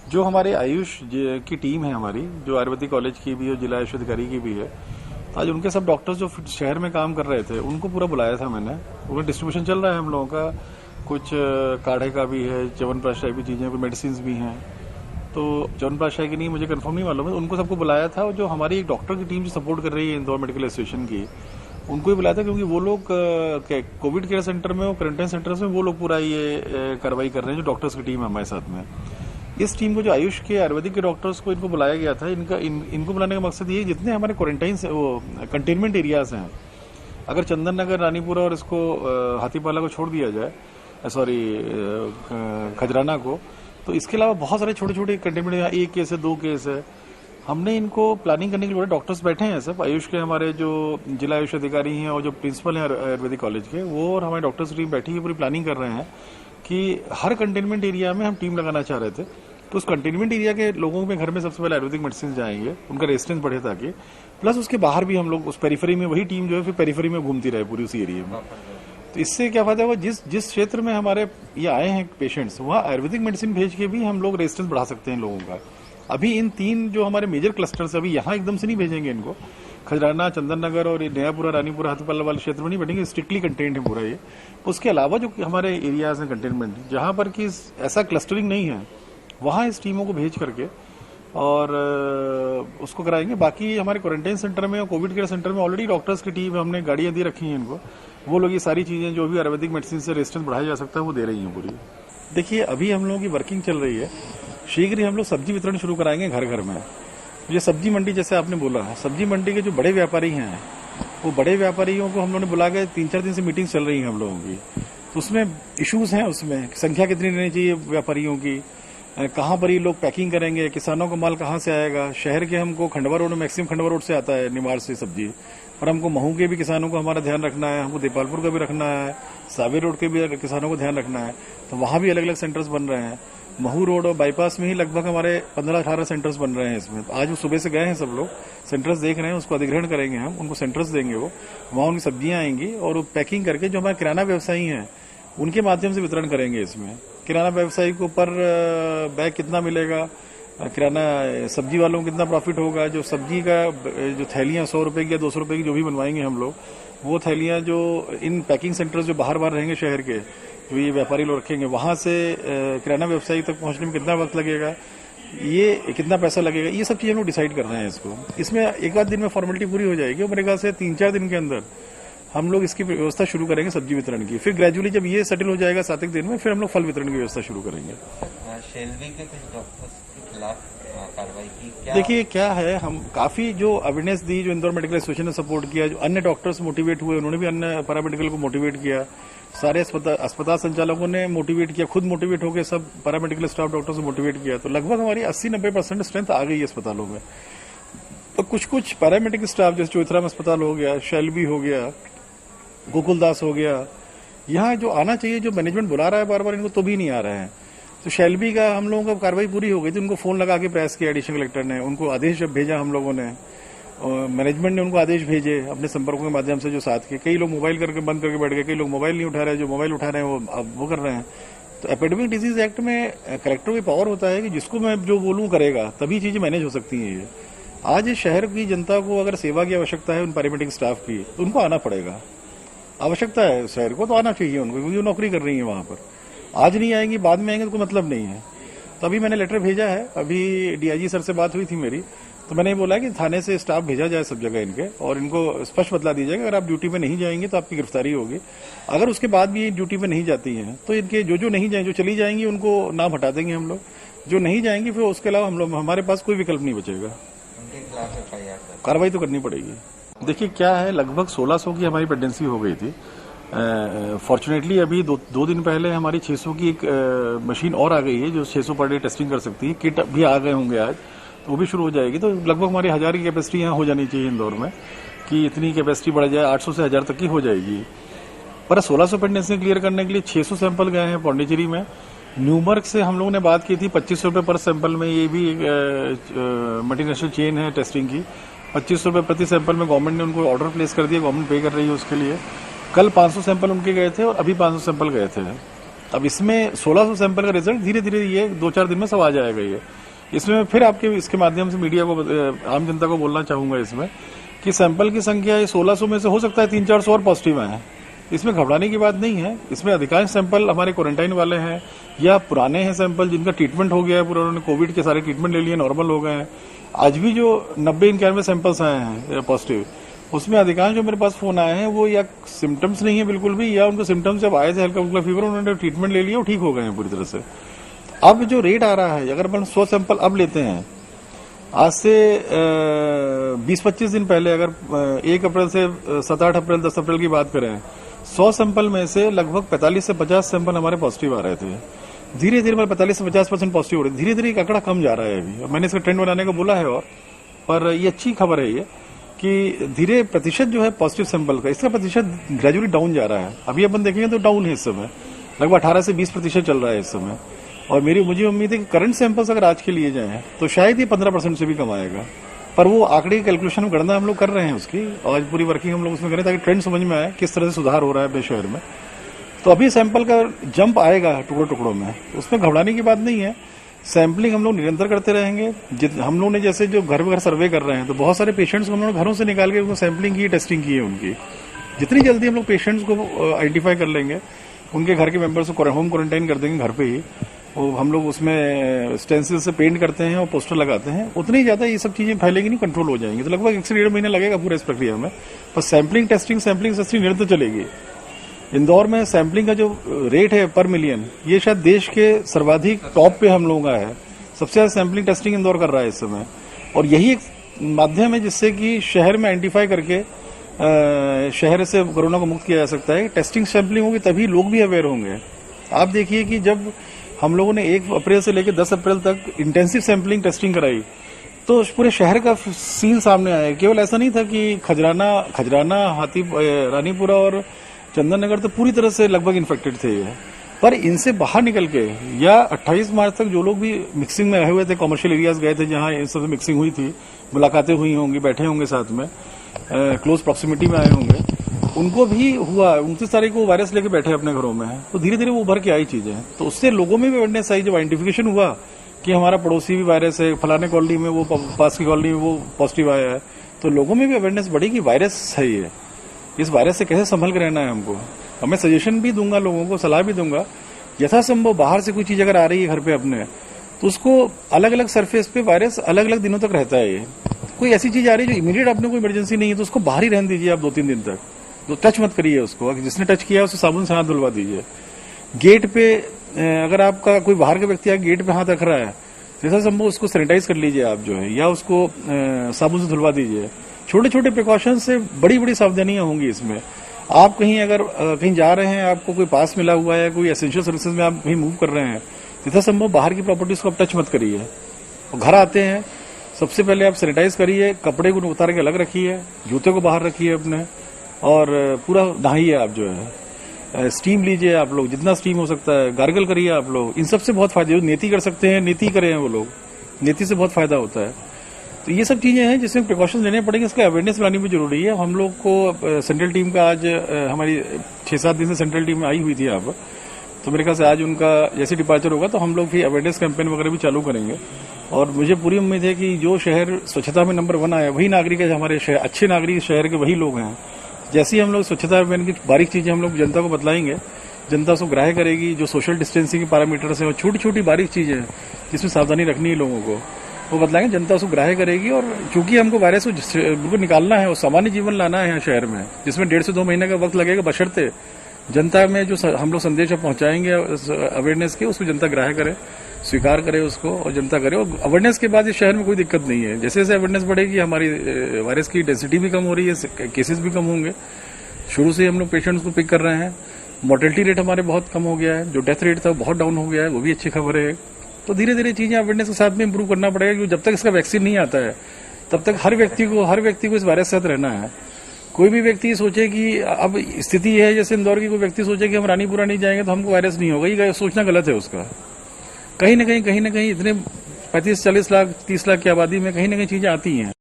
जो हमारे आयुष की टीम है हमारी, जो आयुर्वेदिक कॉलेज की भी और जिला आयुष अधिकारी की भी है, आज उनके सब डॉक्टर्स जो शहर में काम कर रहे थे उनको पूरा बुलाया था मैंने। उनका डिस्ट्रीब्यूशन चल रहा है हम लोगों का, कुछ काढ़े का भी है, च्यवनप्राश टाइप की चीज़ें, कुछ मेडिसिन भी हैं। तो च्यवनप्राश है कि नहीं मुझे कंफर्म नहीं मालूम है, उनको सबको बुलाया था। जो हमारी एक डॉक्टर की टीम जो सपोर्ट कर रही है इंदौर मेडिकल एसोसिएशन की, उनको ही बुलाया था, क्योंकि वो लोग कोविड केयर सेंटर में और क्वारंटाइन सेंटर्स में वो लोग पूरा ये कार्रवाई कर रहे हैं, जो डॉक्टर्स की टीम है हमारे साथ में। इस टीम को जो आयुष के आयुर्वेदिक के डॉक्टर्स को इनको बुलाया गया था, इनको बुलाने का मकसद ये, जितने हमारे क्वारंटाइन वो कंटेनमेंट एरियाज हैं, अगर चंदन नगर, रानीपुरा और इसको हाथीपाला को छोड़ दिया जाए, सॉरी खजराना को, तो इसके अलावा बहुत सारे छोटे छोटे कंटेनमेंट, एक केस है, 2 केस है। हमने इनको प्लानिंग करने के लिए डॉक्टर्स बैठे हैं सब, आयुष के हमारे जो जिला आयुष अधिकारी हैं और जो प्रिंसिपल हैं आयुर्वेदिक कॉलेज के, वो और हमारे डॉक्टर्स टीम बैठी है, पूरी प्लानिंग कर रहे हैं कि हर कंटेनमेंट एरिया में हम टीम लगाना चाह रहे थे। तो उस कंटेनमेंट एरिया के लोगों के घर में सबसे पहले आयुर्वेदिक मेडिसिन जाएंगे, उनका रेजिस्टेंस बढ़े, ताकि प्लस उसके बाहर भी हम लोग उस पेरिफेरी में, वही टीम जो है फिर पेरिफेरी में घूमती रहे पूरी उसी एरिया में। तो इससे क्या फायदा हुआ, जिस क्षेत्र में हमारे ये आए हैं पेशेंट्स, वहाँ आयुर्वेदिक मेडिसिन भेज के भी हम लोग रेजिस्टेंस बढ़ा सकते हैं लोगों का। अभी इन 3 जो हमारे मेजर क्लस्टर्स, अभी यहाँ एकदम से नहीं भेजेंगे इनको, खजराना, चंदन नगर और नयापुरा, रानीपुरा, हाथीपाला वाले क्षेत्र में नहीं बैठेंगे, स्ट्रिक्टली कंटेन्ड है पूरा ये। उसके अलावा जो हमारे एरियाज हैं कंटेनमेंट, जहाँ पर कि ऐसा क्लस्टरिंग नहीं है, वहाँ इस टीमों को भेज करके और उसको कराएंगे। बाकी हमारे क्वारंटाइन सेंटर में और कोविड केयर सेंटर में ऑलरेडी डॉक्टर्स की टीम, हमने गाड़ियां दी रखी हैं इनको, वो लोग ये सारी चीजें जो भी आयुर्वेदिक मेडिसिन से रेजिस्टेंस बढ़ाया जा सकता है वो दे रही हैं पूरी। देखिए, अभी हम लोगों की वर्किंग चल रही है, शीघ्र ही हम लोग सब्जी वितरण शुरू कराएंगे घर घर में। ये सब्जी मंडी, जैसे आपने बोला, सब्जी मंडी के जो बड़े व्यापारी हैं, वो बड़े व्यापारियों को हम लोगों ने बुला के 3-4 दिन से मीटिंग चल रही है हम लोगों की। तो उसमें इश्यूज हैं, उसमें संख्या कितनी रहनी चाहिए व्यापारियों की, कहाँ पर ये लोग पैकिंग करेंगे, किसानों का माल कहाँ से आएगा। शहर के हमको Khandwa road, maximum Khandwa road से आता है, निमाड़ से सब्जी, पर हमको महू के भी किसानों को हमारा ध्यान रखना है, हमको देपालपुर का भी रखना है, सावेर रोड के भी किसानों को ध्यान रखना है। तो वहाँ भी अलग अलग सेंटर्स बन रहे हैं। महू रोड और बाईपास में ही लगभग हमारे 15-18 सेंटर्स बन रहे हैं इसमें। आज वो सुबह से गए हैं सब लोग, सेंटर्स देख रहे हैं, उसको अधिग्रहण करेंगे हम, उनको सेंटर्स देंगे, वो वहाँ उनकी सब्जियां आएंगी और वो पैकिंग करके जो हमारे किराना व्यवसायी हैं उनके माध्यम से वितरण करेंगे। इसमें किराना व्यवसायी को पर बैग कितना मिलेगा, किराना सब्जी वालों को कितना प्रॉफिट होगा, जो सब्जी का जो थैलियां 100 रुपए की या 200 रुपए की जो भी बनवाएंगे हम लोग, वो थैलियां जो इन पैकिंग सेंटर्स जो बाहर बाहर रहेंगे शहर के, जो ये व्यापारी लोग रखेंगे, वहां से किराना व्यवसायी तक पहुंचने में कितना वक्त लगेगा, ये कितना पैसा लगेगा, ये सब चीजें हम लोग डिसाइड कर रहे हैं इसको। इसमें एक आध दिन में फॉर्मेलिटी पूरी हो जाएगी और मेरे ख्याल से 3-4 दिन के अंदर हम लोग इसकी व्यवस्था शुरू करेंगे सब्जी वितरण की। फिर ग्रेजुअली जब ये सेटल हो जाएगा 7 दिन में, फिर हम लोग फल वितरण की व्यवस्था शुरू करेंगे। शेल्वी के कुछ डॉक्टर्स के खिलाफ कार्रवाई की, देखिए क्या है, हम काफी जो अवेयरनेस दी, जो इंदौर मेडिकल एसोसिएशन ने सपोर्ट किया, जो अन्य डॉक्टर्स मोटिवेट हुए, उन्होंने भी अन्य पैरामेडिकल को मोटिवेट किया, सारे अस्पताल संचालकों ने मोटिवेट किया, खुद मोटिवेट होकर सब पैरामेडिकल स्टाफ डॉक्टर्स को मोटिवेट किया। तो लगभग हमारी 80-90% स्ट्रेंथ आ गई है अस्पतालों में। तो कुछ पैरामेडिकल स्टाफ, जैसे चौथरा में अस्पताल हो गया, शेल्वी हो गया, गोकुलदास हो गया, यहाँ जो आना चाहिए, जो मैनेजमेंट बुला रहा है बार बार इनको, तो भी नहीं आ रहे हैं। तो शेल्वी का हम लोगों का कार्रवाई पूरी हो गई थी, उनको फोन लगा के प्रेस किया एडिशनल कलेक्टर ने, उनको आदेश जब भेजा हम लोगों ने, मैनेजमेंट ने उनको आदेश भेजे अपने संपर्कों के माध्यम से, जो साथ के कई लोग मोबाइल करके बंद करके बैठ गए, कई लोग मोबाइल नहीं उठा रहे, जो मोबाइल उठा रहे हैं वो अब वो कर रहे हैं। तो एपिडेमिक डिजीज एक्ट में कलेक्टर की पावर होता है कि जिसको मैं जो बोलूं करेगा, तभी चीजें मैनेज हो सकती हैं। ये आज इस शहर की जनता को अगर सेवा की आवश्यकता है उन पैरामेडिक स्टाफ की, तो उनको आना पड़ेगा, आवश्यकता है शहर को, तो आना चाहिए उनको, क्योंकि वो नौकरी कर रही है वहां पर। आज नहीं आएंगी, बाद में आएंगे तो कोई मतलब नहीं है। तो अभी मैंने लेटर भेजा है, अभी डीआईजी सर से बात हुई थी मेरी, तो मैंने बोला कि थाने से स्टाफ भेजा जाए सब जगह इनके, और इनको स्पष्ट बतला दीजिएगा अगर आप ड्यूटी पे नहीं जाएंगे तो आपकी गिरफ्तारी होगी। अगर उसके बाद भी ड्यूटी पे नहीं जाती हैं तो इनके जो नहीं जाएंगे, जो चली जाएंगी उनको नाम हटा देंगे हम लोग, जो नहीं जाएंगी फिर उसके अलावा हम लोग, हमारे पास कोई विकल्प नहीं बचेगा, कार्रवाई तो करनी पड़ेगी। देखिए क्या है, लगभग 1600 की हमारी प्रेगनेंसी हो गई थी। फॉर्चुनेटली अभी दो दिन पहले हमारी 600 की एक मशीन और आ गई है, जो 600 पर डे टेस्टिंग कर सकती है। किट भी आ गए होंगे आज, तो वो भी शुरू हो जाएगी। तो लगभग हमारी 1000 की कैपेसिटी यहाँ हो जानी चाहिए इंदौर में, कि इतनी कैपेसिटी बढ़ जाए, 800 से 1000 तक की हो जाएगी। पर 1600 प्रेगनेंसी क्लियर करने के लिए 600 सैंपल गए हैं पौंडीचेरी में। न्यूमर्क से हम लोगों ने बात की थी 25 रुपए पर सैंपल में, ये भी मल्टीनेशनल चेन है टेस्टिंग की। 25 रुपए प्रति सैंपल में गवर्नमेंट ने उनको ऑर्डर प्लेस कर दिया, गवर्नमेंट पे कर रही है उसके लिए। कल 500 सैंपल उनके गए थे और अभी 500 सैंपल गए थे। अब इसमें 1600 सैंपल का रिजल्ट धीरे धीरे ये 2-4 दिन में सब आ जाएगा ये। इसमें फिर आपके इसके माध्यम से मीडिया को आम जनता को बोलना चाहूंगा इसमें कि सैंपल की संख्या 1600 में से हो सकता है 300-400 और पॉजिटिव आए हैं। इसमें घबराने की बात नहीं है। इसमें अधिकांश सैंपल हमारे क्वारंटाइन वाले हैं या पुराने हैं सैंपल जिनका ट्रीटमेंट हो गया है पूरा, उन्होंने कोविड के सारे ट्रीटमेंट ले लिए, नॉर्मल हो गए हैं। आज भी जो 90-91 सैंपल्स आए हैं पॉजिटिव, उसमें अधिकांश जो मेरे पास फोन आए हैं वो या सिम्टम्स नहीं है बिल्कुल भी, या उनको सिम्टम्स जब आए थे हल्का फुल्का फीवर, उन्होंने ट्रीटमेंट ले लिया, वो ठीक हो गए हैं पूरी तरह से। अब जो रेट आ रहा है, अगर अपन 100 सैंपल अब लेते हैं, आज से 20-25 दिन पहले अगर 1 अप्रैल से 7-8 अप्रैल 10 अप्रैल की बात करें, 100 सैंपल में से लगभग 45 से 50 सैंपल हमारे पॉजिटिव आ रहे थे। धीरे धीरे 45 से 50% पॉजिटिव हो रहे, धीरे धीरे एक आंकड़ा कम जा रहा है अभी। मैंने इसका ट्रेंड बनाने को बोला है, और पर ये अच्छी खबर है ये कि धीरे प्रतिशत जो है पॉजिटिव सैंपल का, इसका प्रतिशत ग्रेजुअली डाउन जा रहा है। अभी अपन देखेंगे तो डाउन है इस समय, लगभग 18 से 20% चल रहा है इस समय। और मुझे उम्मीद है कि करंट सैंपल्स अगर आज के लिए जाएं तो शायद ये 15% से भी कम आएगा। पर वो आंकड़े की कैलकुलेशन गणना हम लोग कर रहे हैं उसकी, आज पूरी वर्किंग हम लोग उसमें करें ताकि ट्रेंड समझ में आए किस तरह से सुधार हो रहा है अपने शहर में। तो अभी सैंपल का जंप आएगा टुकड़ों में, उसमें घबराने की बात नहीं है। सैंपलिंग हम लोग निरंतर करते रहेंगे। हम लोग ने जैसे जो घर घर सर्वे कर रहे हैं, तो बहुत सारे पेशेंट्स को हम लोग घरों से निकाल के उनको सैंपलिंग की, टेस्टिंग की है उनकी। जितनी जल्दी हम लोग पेशेंट्स को आइडेंटिफाई कर लेंगे, उनके घर के मेंबर्स को होम क्वारंटाइन कर देंगे घर पे ही, वो हम लोग उसमें स्टेंसिल से पेंट करते हैं और पोस्टर लगाते हैं, उतनी ज्यादा ये सब चीजें फैलेगी नहीं, कंट्रोल हो जाएंगी। तो लगभग 1 से 1.5 महीने लगेगा पूरा इस प्रक्रिया में। पर सैंपलिंग टेस्टिंग निरंतर चलेगी। इंदौर में सैंपलिंग का जो रेट है पर मिलियन, ये शायद देश के सर्वाधिक टॉप पे हम लोगों का है। सबसे ज्यादा सैंपलिंग टेस्टिंग इंदौर कर रहा है इस समय, और यही एक माध्यम है जिससे कि शहर में आइडेंटिफाई करके शहर से कोरोना को मुक्त किया जा सकता है। टेस्टिंग सैंपलिंग होगी तभी लोग भी अवेयर होंगे। आप देखिए कि जब हम लोगों ने 1 अप्रैल से लेकर 10 अप्रैल तक इंटेंसिव सैंपलिंग टेस्टिंग कराई, तो पूरे शहर का सीन सामने आया। केवल ऐसा नहीं था कि खजराना रानीपुरा और चंदन नगर तो पूरी तरह से लगभग इन्फेक्टेड थे ये, पर इनसे बाहर निकल के या 28 मार्च तक जो लोग भी मिक्सिंग में रहे हुए थे, कमर्शियल एरियाज गए थे जहां इन सबसे मिक्सिंग हुई थी, मुलाकातें हुई होंगी, बैठे होंगे साथ में, क्लोज प्रॉक्सिमिटी में आए होंगे, उनको भी हुआ। 29 तारीख को वायरस लेके बैठे अपने घरों में, तो धीरे धीरे वो उभर के आई चीजें। तो उससे लोगों में भी अवेयरनेस आई, जब आइडेंटिफिकेशन हुआ कि हमारा पड़ोसी भी वायरस है, फलाने कॉलोनी में वो, पास की कॉलोनी में वो पॉजिटिव आया है, तो लोगों में भी अवेयरनेस बढ़ी कि वायरस है ये, इस वायरस से कैसे संभल के रहना है हमको। मैं सजेशन भी दूंगा लोगों को, सलाह भी दूंगा, यथासंभव बाहर से कोई चीज अगर आ रही है घर पे अपने, तो उसको अलग अलग सरफेस पे वायरस अलग अलग दिनों तक रहता है। ये कोई ऐसी चीज आ रही है जो इमीडिएट आपने कोई इमरजेंसी नहीं है, तो उसको बाहर ही रहने दीजिए आप 2-3 दिन तक, तो टच मत करिए उसको। जिसने टच किया उसे साबुन से हाथ धुलवा दीजिए। गेट पे अगर आपका कोई बाहर का व्यक्ति आके गेट पे हाथ रख रहा है, जैसा संभव उसको सैनिटाइज कर लीजिए आप जो है, या उसको साबुन से धुलवा दीजिए। छोटे छोटे प्रिकॉशन से बड़ी बड़ी सावधानियां होंगी इसमें। आप कहीं अगर कहीं जा रहे हैं, आपको कोई पास मिला हुआ है, कोई एसेंशियल सर्विसेज में आप कहीं मूव कर रहे हैं, जितना संभव बाहर की प्रॉपर्टीज को आप टच मत करिए। और घर आते हैं सबसे पहले आप सैनिटाइज करिए, कपड़े को उतार के अलग रखिए, जूते को बाहर रखिए अपने, और पूरा नहाइए आप जो है, स्टीम लीजिए आप लोग, जितना स्टीम हो सकता है, गार्गल करिए आप लोग। इन सबसे बहुत फायदे, जो नेती कर सकते हैं नेती करें वो लोग, नेती से बहुत फायदा होता है। तो ये सब चीजें हैं जिसमें प्रिकॉशंस लेने पड़ेंगे, इसका अवेयरनेस लानी भी जरूरी है। हम लोग को सेंट्रल टीम का आज हमारी 6-7 दिन से सेंट्रल टीम में आई हुई थी आप, तो मेरे ख्याल से आज उनका जैसे डिपार्चर होगा तो हम लोग भी अवेयरनेस कैंपेन वगैरह भी चालू करेंगे। और मुझे पूरी उम्मीद है कि जो शहर स्वच्छता में नंबर 1 आया, वही नागरिक है हमारे शहर, अच्छे नागरिक शहर के वही लोग हैं। जैसे ही हम लोग स्वच्छता अभियान की बारीक चीजें हम लोग जनता को बतलाएंगे, जनता उसको ग्राह्य करेगी। जो सोशल डिस्टेंसिंग के पैरामीटर्स हैं और छोटी छोटी बारीक चीजें जिसमें सावधानी रखनी है लोगों को, वो बतलाएंगे, जनता उसको ग्राह्य करेगी। और चूंकि हमको वायरस को निकालना है और सामान्य जीवन लाना है यहाँ शहर में, जिसमें 1.5 से 2 महीने का वक्त लगेगा, बशर्ते जनता में जो हम लोग संदेश पहुंचाएंगे अवेयरनेस के, उसको जनता ग्राह्य करे, स्वीकार करे उसको, और जनता करे। और अवेयरनेस के बाद इस शहर में कोई दिक्कत नहीं है। जैसे जैसे अवेयरनेस बढ़ेगी, हमारी वायरस की डेंसिटी भी कम हो रही है, केसेस भी कम होंगे। शुरू से हम लोग पेशेंट्स को पिक कर रहे हैं, मोर्टेलिटी रेट हमारे बहुत कम हो गया है, जो डेथ रेट था वो बहुत डाउन हो गया है, वो भी अच्छी खबर है। तो धीरे धीरे चीजें अवेयरनेस के साथ में इंप्रूव करना पड़ेगा, क्योंकि जब तक इसका वैक्सीन नहीं आता है तब तक हर व्यक्ति को इस वायरस के साथ रहना है। कोई भी व्यक्ति सोचे कि अब स्थिति है जैसे इंदौर की, कोई व्यक्ति सोचे कि हम रानीपुरा नहीं जाएंगे तो हमको वायरस नहीं होगा, ये सोचना गलत है उसका। कहीं ना कहीं इतने 35-40 लाख 30 लाख की आबादी में कहीं ना कहीं चीजें आती हैं।